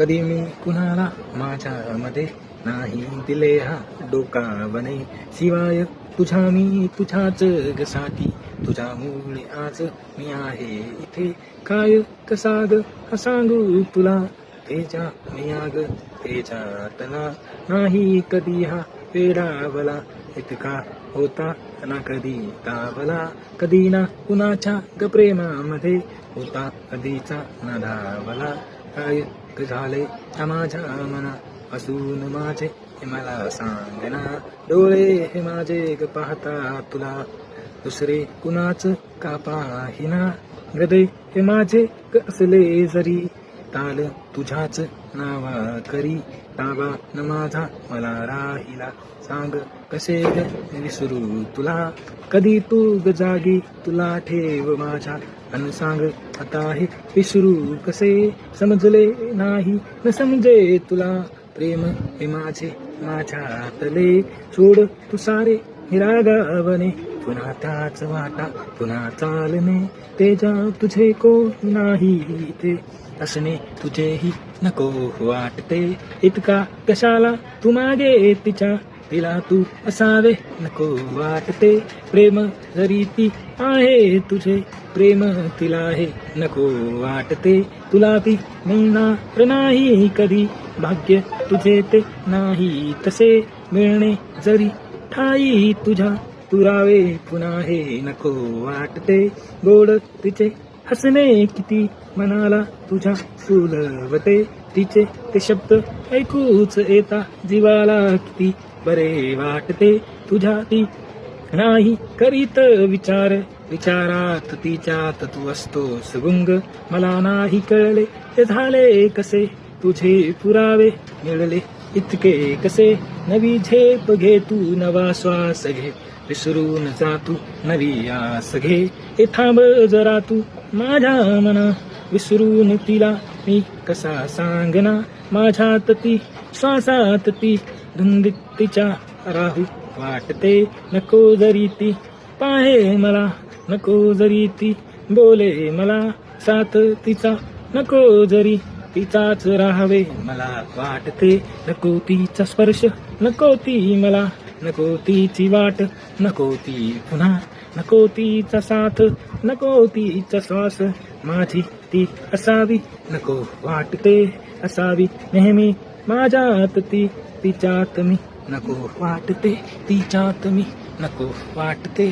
कधी मी कुणाला माझ्यामध्ये नाही दिले हा डोकावणे. शिवाय तुझ्या मी तुझ्याच साठी तुझ्यामुळे आज मी आहे इथे. काय कसा ग हा सांगू तुला, तेजा मी आग तेजातला नाही कधी हा वेडावला. इतका होता ना कधी तावला, कधी ना कुणाच्या ग प्रेमामध्ये होता कधीचा ना धावला. काय झाले माझ्या मना असून माझे हे मला सांगना. डोळे हे माझे ग पाहता तुला, दुसरे कुणाच का पाहिना. हृदय हे माझे ग असले जरी, ताल तुझ्याच नावा करी. ताबा न माझा मला राहिला, सांग कसे ग विसरू तुला. कधी तू ग जागी तुला ठेव माझ्या, अन सांग आता हे विसरू कसे. समजले नाही न समजे तुला, प्रेम हे माझे माझ्यातले. सोड तू सारे निरागवणे, पुन्हा त्याच वाटा पुन्हा चालणे. तेजा तुझे को नाही ते असणे, तुझेही नको वाटते. इतका कशाला तू मागे तिच्या, तिला तू असावे नको वाटते. प्रेम जरी ती आहे तुझे, प्रेम तिला हे नको वाटते. तुला ती मिळणार नाही कधी, भाग्य तुझे ते नाही तसे. मिळणे जरी ठाई तुझ्या, तुरावे पुन्हा हे नको वाटते. गोड तिचे हसणे किती मनाला तुझ्या फुलवते. तिचे ते शब्द ऐकूच येता जीवाला किती बरे वाटते. तुझ्या ती नाही करीत विचार, विचारात तिच्यात तू असतोस गुंग. मला नाही कळले ते झाले कसे, तुझे पुरावे मिळले इतके कसे. नवी झेप घे तू नवा श्वास घे, विसरून जा तू नवी आस घे. हे थांब जरा तू माझ्या मना, विसरून तिला मी कसा सांगना. माझ्यात ती श्वासात ती धुंदीत तिच्या राहू वाटते. नको जरी ती पाहे मला, नको जरी ती बोले मला, साथ तिचा नको जरी तिचाच राहावे मला वाटते. नको तिचा स्पर्श नको ती मला, नको तिची वाट नको ती पुन्हा. नको तिचा साथ नको तिचा श्वास, माझी ती असावी नको वाटते. असावी नेहमी माझ्यात ती, तिच्यात मी नको वाटते. तिच्यात मी नको वाटते.